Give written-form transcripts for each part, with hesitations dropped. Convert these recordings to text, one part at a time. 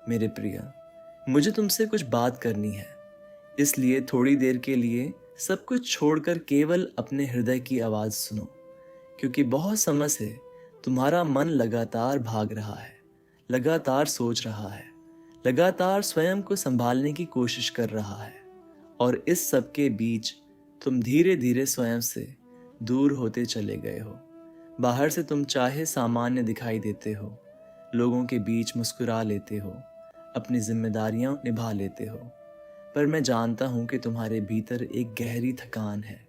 मेरे प्रिय, मुझे तुमसे कुछ बात करनी है, इसलिए थोड़ी देर के लिए सब कुछ छोड़कर केवल अपने हृदय की आवाज़ सुनो। क्योंकि बहुत समय से तुम्हारा मन लगातार भाग रहा है, लगातार सोच रहा है, लगातार स्वयं को संभालने की कोशिश कर रहा है। और इस सब के बीच तुम धीरे धीरे स्वयं से दूर होते चले गए हो। बाहर से तुम चाहे सामान्य दिखाई देते हो, लोगों के बीच मुस्कुरा लेते हो, अपनी जिम्मेदारियां निभा लेते हो, पर मैं जानता हूं कि तुम्हारे भीतर एक गहरी थकान है,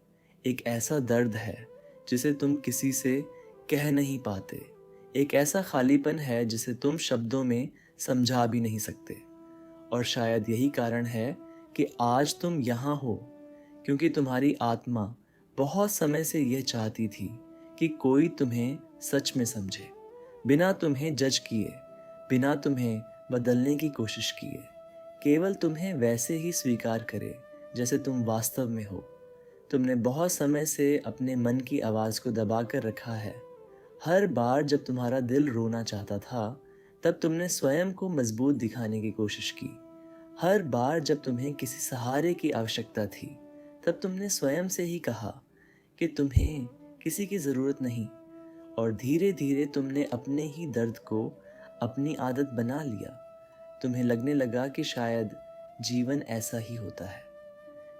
एक ऐसा दर्द है जिसे तुम किसी से कह नहीं पाते, एक ऐसा खालीपन है जिसे तुम शब्दों में समझा भी नहीं सकते। और शायद यही कारण है कि आज तुम यहाँ हो, क्योंकि तुम्हारी आत्मा बहुत समय से यह चाहती थी कि कोई तुम्हें सच में समझे, बिना तुम्हें जज किए, बिना तुम्हें बदलने की कोशिश किए, केवल तुम्हें वैसे ही स्वीकार करे जैसे तुम वास्तव में हो। तुमने बहुत समय से अपने मन की आवाज़ को दबा कर रखा है। हर बार जब तुम्हारा दिल रोना चाहता था, तब तुमने स्वयं को मजबूत दिखाने की कोशिश की। हर बार जब तुम्हें किसी सहारे की आवश्यकता थी, तब तुमने स्वयं से ही कहा कि तुम्हें किसी की ज़रूरत नहीं। और धीरे धीरे तुमने अपने ही दर्द को अपनी आदत बना लिया। तुम्हें लगने लगा कि शायद जीवन ऐसा ही होता है,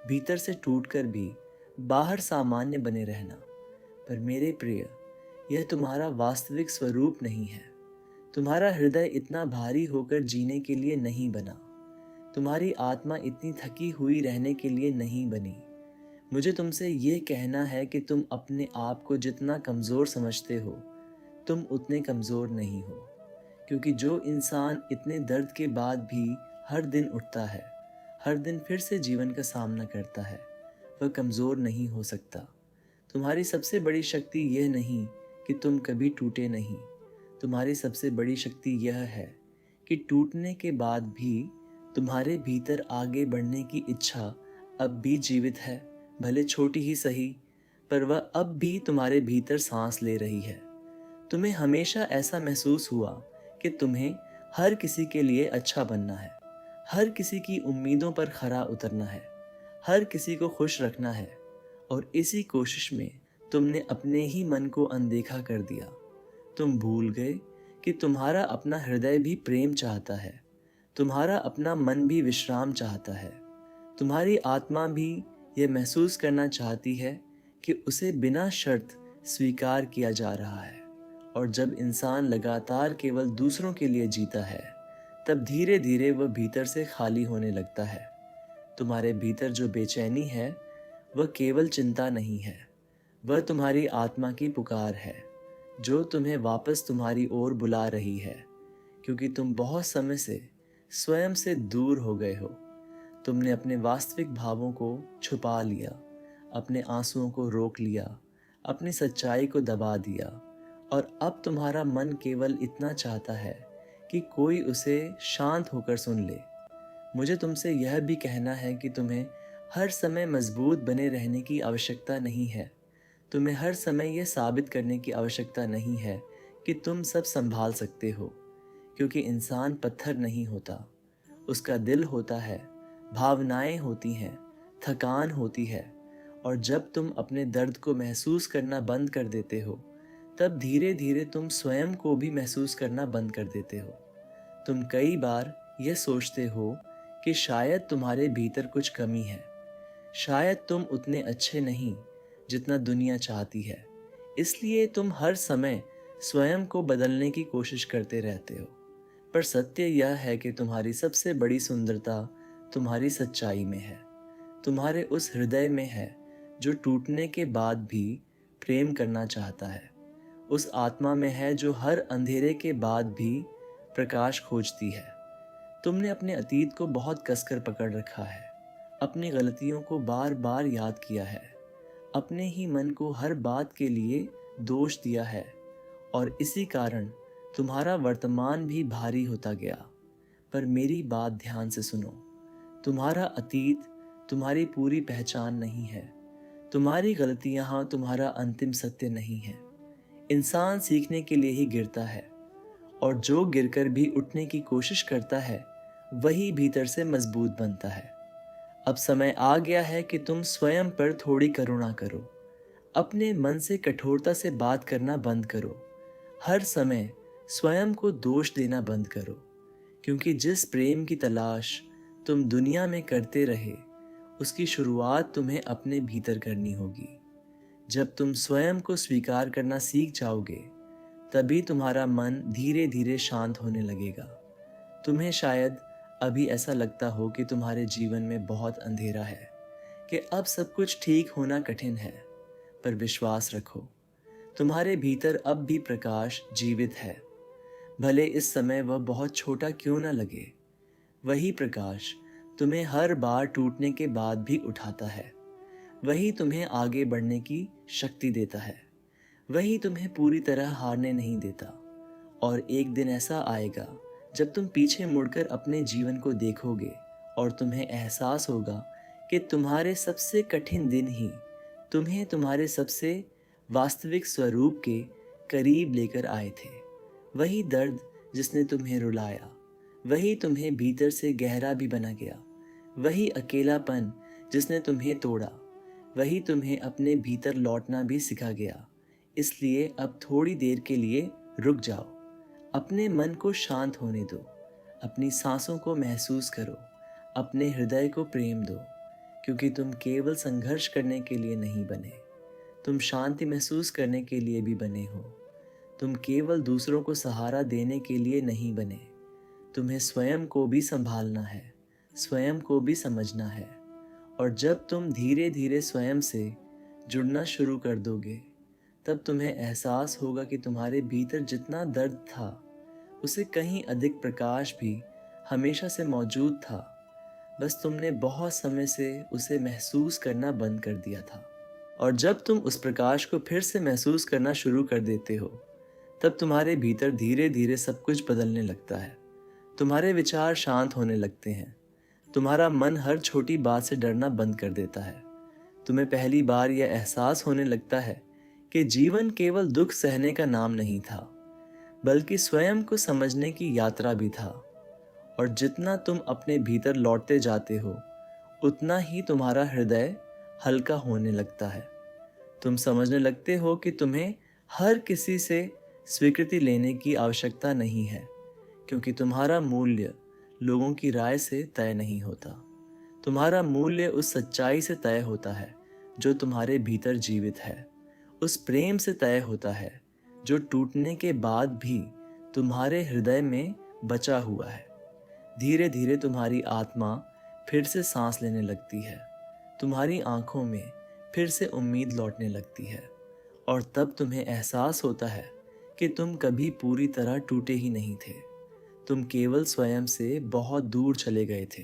भीतर से टूटकर भी बाहर सामान्य बने रहना। पर मेरे प्रिय, यह तुम्हारा वास्तविक स्वरूप नहीं है। तुम्हारा हृदय इतना भारी होकर जीने के लिए नहीं बना। तुम्हारी आत्मा इतनी थकी हुई रहने के लिए नहीं बनी। मुझे तुमसे ये कहना है कि तुम अपने आप को जितना कमज़ोर समझते हो, तुम उतने कमज़ोर नहीं हो। क्योंकि जो इंसान इतने दर्द के बाद भी हर दिन उठता है, हर दिन फिर से जीवन का सामना करता है, वह कमज़ोर नहीं हो सकता। तुम्हारी सबसे बड़ी शक्ति यह नहीं कि तुम कभी टूटे नहीं। तुम्हारी सबसे बड़ी शक्ति यह है कि टूटने के बाद भी तुम्हारे भीतर आगे बढ़ने की इच्छा अब भी जीवित है, भले छोटी ही सही, पर वह अब भी तुम्हारे भीतर सांस ले रही है। तुम्हें हमेशा ऐसा महसूस हुआ कि तुम्हें हर किसी के लिए अच्छा बनना है, हर किसी की उम्मीदों पर खरा उतरना है, हर किसी को खुश रखना है। और इसी कोशिश में तुमने अपने ही मन को अनदेखा कर दिया। तुम भूल गए कि तुम्हारा अपना हृदय भी प्रेम चाहता है, तुम्हारा अपना मन भी विश्राम चाहता है, तुम्हारी आत्मा भी यह महसूस करना चाहती है कि उसे बिना शर्त स्वीकार किया जा रहा है। और जब इंसान लगातार केवल दूसरों के लिए जीता है, तब धीरे धीरे वह भीतर से खाली होने लगता है। तुम्हारे भीतर जो बेचैनी है, वह केवल चिंता नहीं है, वह तुम्हारी आत्मा की पुकार है, जो तुम्हें वापस तुम्हारी ओर बुला रही है। क्योंकि तुम बहुत समय से स्वयं से दूर हो गए हो। तुमने अपने वास्तविक भावों को छुपा लिया, अपने आंसुओं को रोक लिया, अपनी सच्चाई को दबा दिया। और अब तुम्हारा मन केवल इतना चाहता है कि कोई उसे शांत होकर सुन ले। मुझे तुमसे यह भी कहना है कि तुम्हें हर समय मजबूत बने रहने की आवश्यकता नहीं है। तुम्हें हर समय यह साबित करने की आवश्यकता नहीं है कि तुम सब संभाल सकते हो। क्योंकि इंसान पत्थर नहीं होता, उसका दिल होता है, भावनाएं होती हैं, थकान होती है। और जब तुम अपने दर्द को महसूस करना बंद कर देते हो, तब धीरे धीरे तुम स्वयं को भी महसूस करना बंद कर देते हो। तुम कई बार यह सोचते हो कि शायद तुम्हारे भीतर कुछ कमी है, शायद तुम उतने अच्छे नहीं जितना दुनिया चाहती है, इसलिए तुम हर समय स्वयं को बदलने की कोशिश करते रहते हो। पर सत्य यह है कि तुम्हारी सबसे बड़ी सुंदरता तुम्हारी सच्चाई में है, तुम्हारे उस हृदय में है जो टूटने के बाद भी प्रेम करना चाहता है, उस आत्मा में है जो हर अंधेरे के बाद भी प्रकाश खोजती है। तुमने अपने अतीत को बहुत कसकर पकड़ रखा है, अपनी गलतियों को बार बार याद किया है, अपने ही मन को हर बात के लिए दोष दिया है। और इसी कारण तुम्हारा वर्तमान भी भारी होता गया। पर मेरी बात ध्यान से सुनो, तुम्हारा अतीत तुम्हारी पूरी पहचान नहीं है, तुम्हारी गलतियां तुम्हारा अंतिम सत्य नहीं है। इंसान सीखने के लिए ही गिरता है, और जो गिरकर भी उठने की कोशिश करता है वही भीतर से मजबूत बनता है। अब समय आ गया है कि तुम स्वयं पर थोड़ी करुणा करो। अपने मन से कठोरता से बात करना बंद करो। हर समय स्वयं को दोष देना बंद करो, क्योंकि जिस प्रेम की तलाश तुम दुनिया में करते रहे उसकी शुरुआत तुम्हें अपने भीतर करनी होगी। जब तुम स्वयं को स्वीकार करना सीख जाओगे तभी तुम्हारा मन धीरे धीरे शांत होने लगेगा। तुम्हें शायद अभी ऐसा लगता हो कि तुम्हारे जीवन में बहुत अंधेरा है, कि अब सब कुछ ठीक होना कठिन है, पर विश्वास रखो, तुम्हारे भीतर अब भी प्रकाश जीवित है। भले इस समय वह बहुत छोटा क्यों न लगे, वही प्रकाश तुम्हें हर बार टूटने के बाद भी उठाता है। वही तुम्हें आगे बढ़ने की शक्ति देता है। वही तुम्हें पूरी तरह हारने नहीं देता। और एक दिन ऐसा आएगा जब तुम पीछे मुड़कर अपने जीवन को देखोगे और तुम्हें एहसास होगा कि तुम्हारे सबसे कठिन दिन ही तुम्हें तुम्हारे सबसे वास्तविक स्वरूप के करीब लेकर आए थे। वही दर्द जिसने तुम्हें रुलाया, वही तुम्हें भीतर से गहरा भी बना गया। वही अकेलापन जिसने तुम्हें तोड़ा, वही तुम्हें अपने भीतर लौटना भी सिखा गया। इसलिए अब थोड़ी देर के लिए रुक जाओ, अपने मन को शांत होने दो, अपनी सांसों को महसूस करो, अपने हृदय को प्रेम दो, क्योंकि तुम केवल संघर्ष करने के लिए नहीं बने, तुम शांति महसूस करने के लिए भी बने हो। तुम केवल दूसरों को सहारा देने के लिए नहीं बने, तुम्हें स्वयं को भी संभालना है, स्वयं को भी समझना है। और जब तुम धीरे धीरे स्वयं से जुड़ना शुरू कर दोगे तब तुम्हें एहसास होगा कि तुम्हारे भीतर जितना दर्द था उसे कहीं अधिक प्रकाश भी हमेशा से मौजूद था। बस तुमने बहुत समय से उसे महसूस करना बंद कर दिया था। और जब तुम उस प्रकाश को फिर से महसूस करना शुरू कर देते हो तब तुम्हारे भीतर धीरे धीरे सब कुछ बदलने लगता है। तुम्हारे विचार शांत होने लगते हैं। तुम्हारा मन हर छोटी बात से डरना बंद कर देता है। तुम्हें पहली बार यह एहसास होने लगता है कि जीवन केवल दुख सहने का नाम नहीं था, बल्कि स्वयं को समझने की यात्रा भी था। और जितना तुम अपने भीतर लौटते जाते हो उतना ही तुम्हारा हृदय हल्का होने लगता है। तुम समझने लगते हो कि तुम्हें हर किसी से स्वीकृति लेने की आवश्यकता नहीं है, क्योंकि तुम्हारा मूल्य लोगों की राय से तय नहीं होता। तुम्हारा मूल्य उस सच्चाई से तय होता है जो तुम्हारे भीतर जीवित है, उस प्रेम से तय होता है जो टूटने के बाद भी तुम्हारे हृदय में बचा हुआ है। धीरे धीरे तुम्हारी आत्मा फिर से सांस लेने लगती है, तुम्हारी आंखों में फिर से उम्मीद लौटने लगती है। और तब तुम्हें एहसास होता है कि तुम कभी पूरी तरह टूटे ही नहीं थे, तुम केवल स्वयं से बहुत दूर चले गए थे।